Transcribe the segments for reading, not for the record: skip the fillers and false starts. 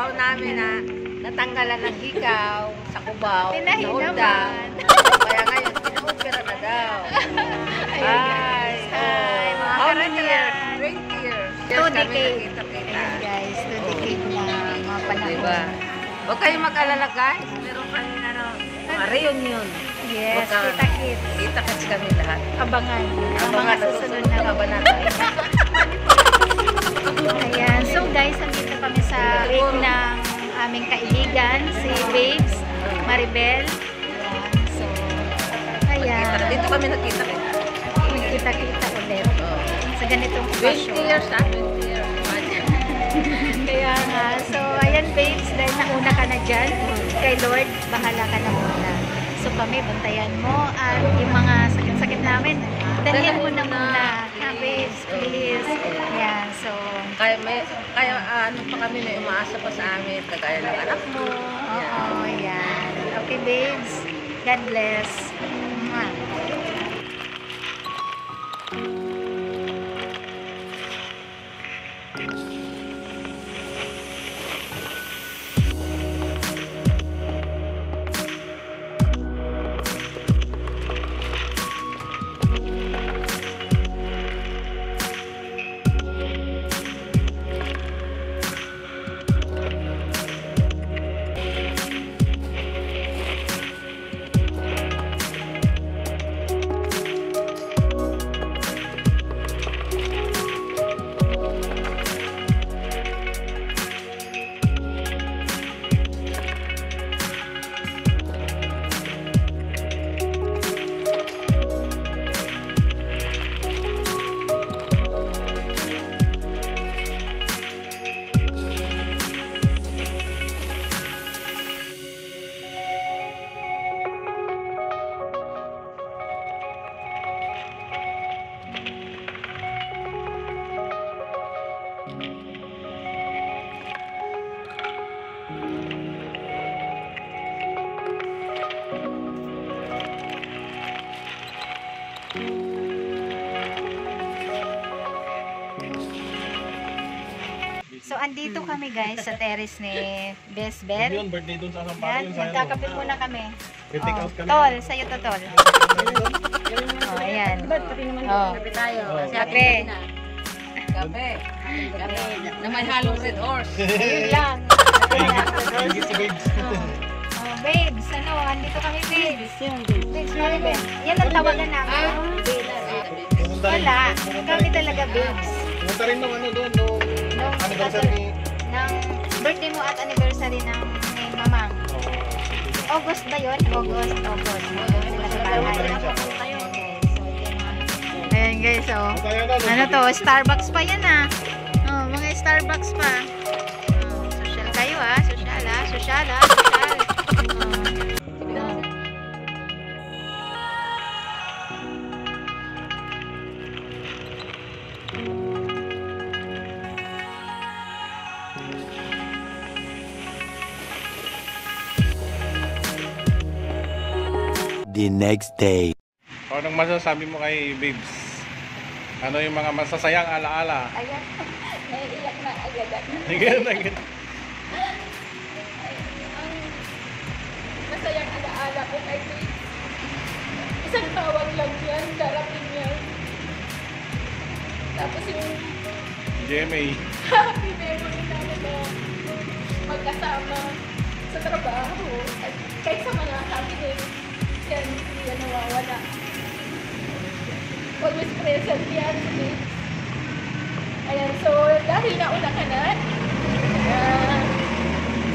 trabaho namin na natanggalan ng hikaw sa Cubao. Tinahin naman. Kaya ngayon, pina-opera na daw. Ay, mga how many years? karanasan. 20 years. 2 kami decades. nakita-kita. Ayan guys, 2 decades na mga panahon. Diba? Huwag kayong mag-alala guys. Meron kami mga reunion. Yes, Magka- kita-kits. Kita-kits kami lahat. Abangan. Ang mga Abangan na susunod susunod na na kabanata. Ayan. So guys, nandito kami sa wake ng aming kaibigan, si Babes, Maribel. Ayan. So, ayan. Dito kami nakita-kita. Kita-kita ulit. Sa ganitong 20 okasyon. years, 20 years. Kaya nga. So, ayan Babes, dahil nauna ka na dyan, kay Lord, bahala ka na muna. So kami, bantayan mo at yung mga sakit-sakit namin, dalhin mo na muna. Ha, Babes, please. Ayan. So, Kaya ano pa kami may umaasa pa sa amin, kagaya ng anak mo. oo, ayan. Okay, Babes. God bless. Mwah. So, andito kami guys sa terrace ni Best Bet. Yun, birthday dun sa Sampalo. Yan, Yun sa nagkakapit muna kami. Retake out kami. Tol, sa'yo to, Tol. Oh, ayan. Oh, Kape tayo. Kasi kape. Kape. Kape. Na may halong red horse. Yun lang. Sige si Babes. Oh, babes, ano, andito kami, babes. Babes, Maribel. Yan ang tawagan namin. Pumunta rin. Wala. Kami talaga, babes. Pumunta rin nung ano doon, nung Nung anniversary. ng birthday mo at anniversary ng ni Mamang. August ba yun? August. Sila sa bahay. Ayan guys, oh. Ano to? Starbucks pa yan ah. Oh, mga Starbucks pa. Oh, social kayo ah. Social ah. Social ah. Social. Oh. The next day. Anong masasabi mo kay Babes? Ano yung mga masasayang alaala? Ayan. Naiiyak na agad. Agad. Masayang alaala ko kay Babes. Isang tawag lang yan, darating yan. Tapos yung GMA. happy memory namin na magkasama sa trabaho at kahit sa mga happening, yan, hindi yan nawawala. Always present yan. Ayan, so dahil nauna ka na,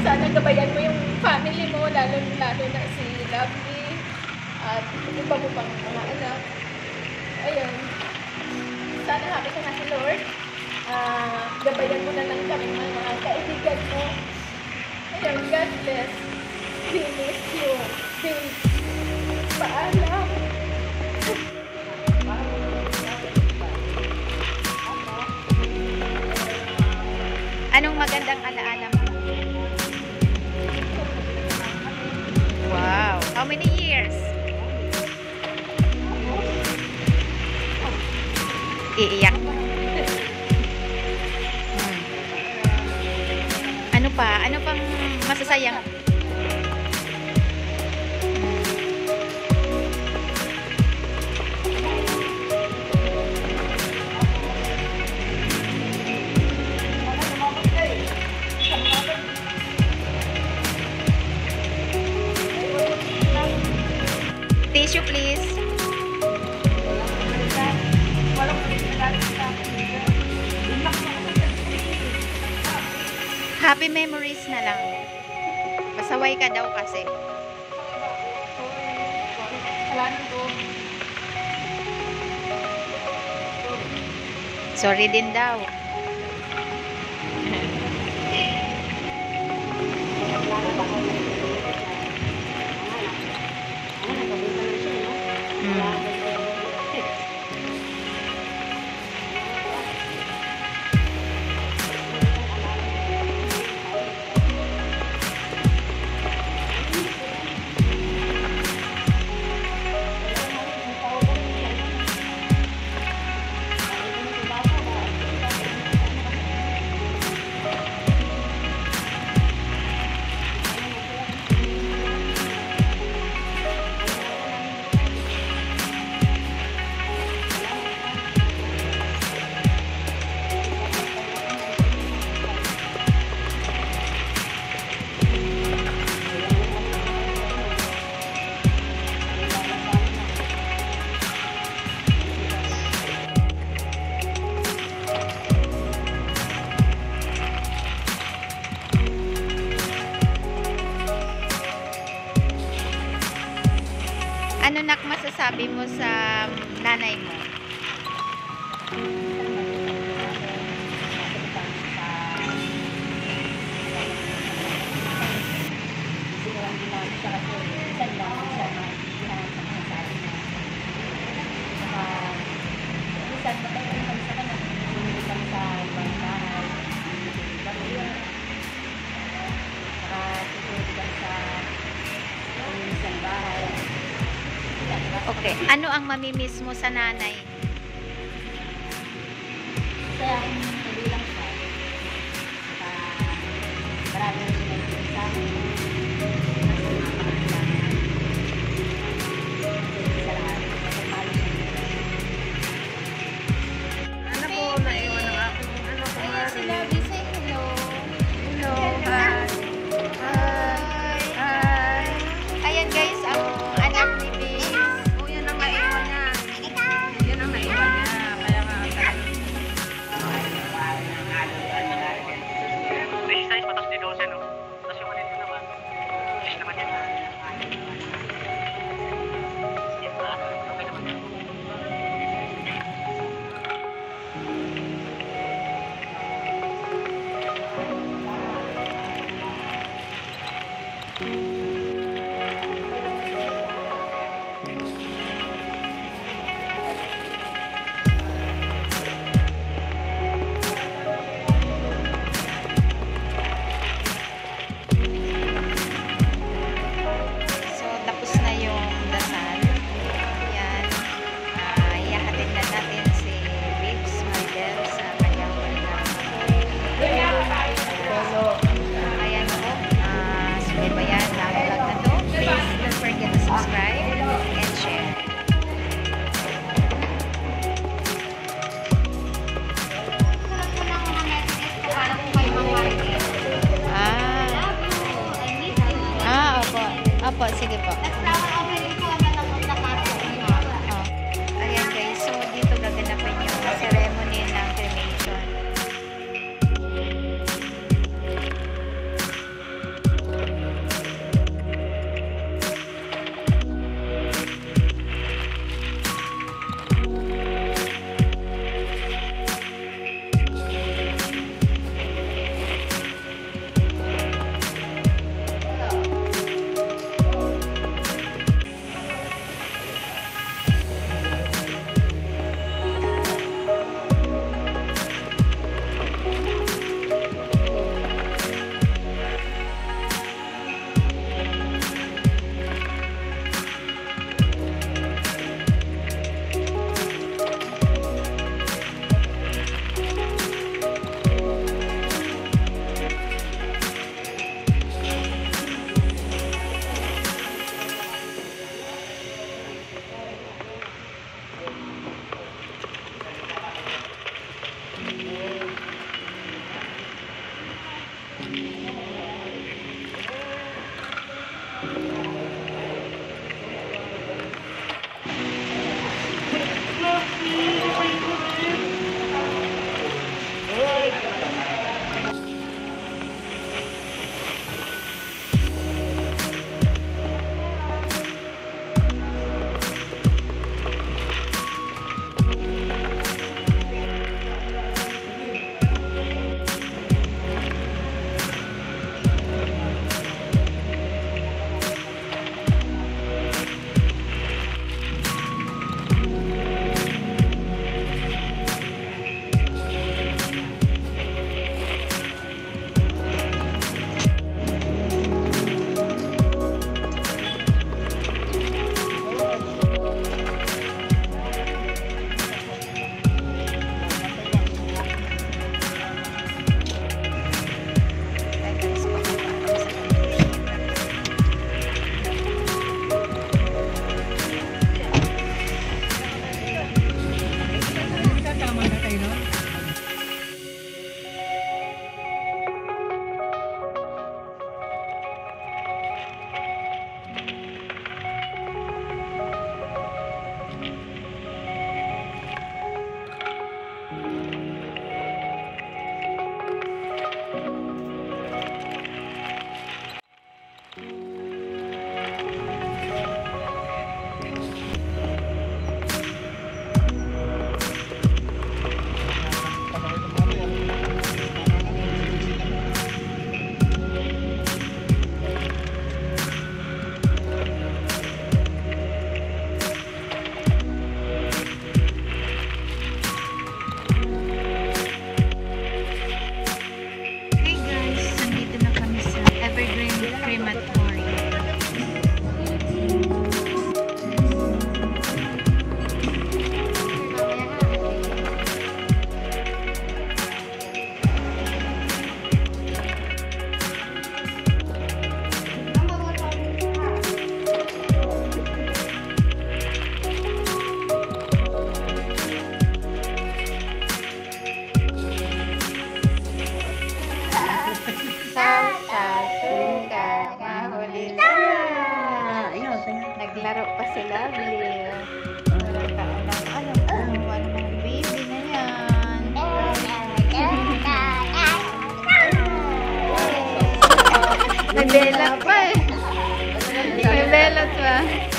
sana gabayan mo yung family mo, lalo na si Lovely at iba mo pang mga anak. Ayan, sana happy ka na si Lord. Gabayan mo na lang kami mga kaibigan mo. Ayan, God bless. We miss you. Paalam. Anong magandang alaala mo? Wow. How many years? Iiyak. Ano pa? Ano pang masasayang? Tissue, please. Happy memories na lang. Pasaway ka daw kasi. Sorry din daw. Ano nak masasabi mo sa nanay mo? Okay, ano ang mamimiss mo sa nanay? Kaya kung mabilang siya, marami na siya sa akin. Ano po, naiwan ng aking ano ko. Ayan si Lovey, say hello. Hello, hi. Hi. Ayan guys, ang anak ni Bea. Oh, yan ang naiwan niya. Yan ang naiwan niya. Kaya nga, Fish size, patas di 12, no? Tapos yung ulit ko naman, fish naman yan. Okay naman. So, tapos na yung dasal. Yan. Ihahatid na natin si Biggs Maribel sa kanyang pagkakas. Ayan po. Subaybayan ang vlog na to. Please don't forget to subscribe and share. Opo. Opo, sige po. Ayan guys, so dito gaganapin yung ceremony ng cremation. Hey guys, nandito na kami sa Evergreen Crematory. Naglaro pa sila, Bli. Ano mga baby na yan. May belat pa eh. May belat pa.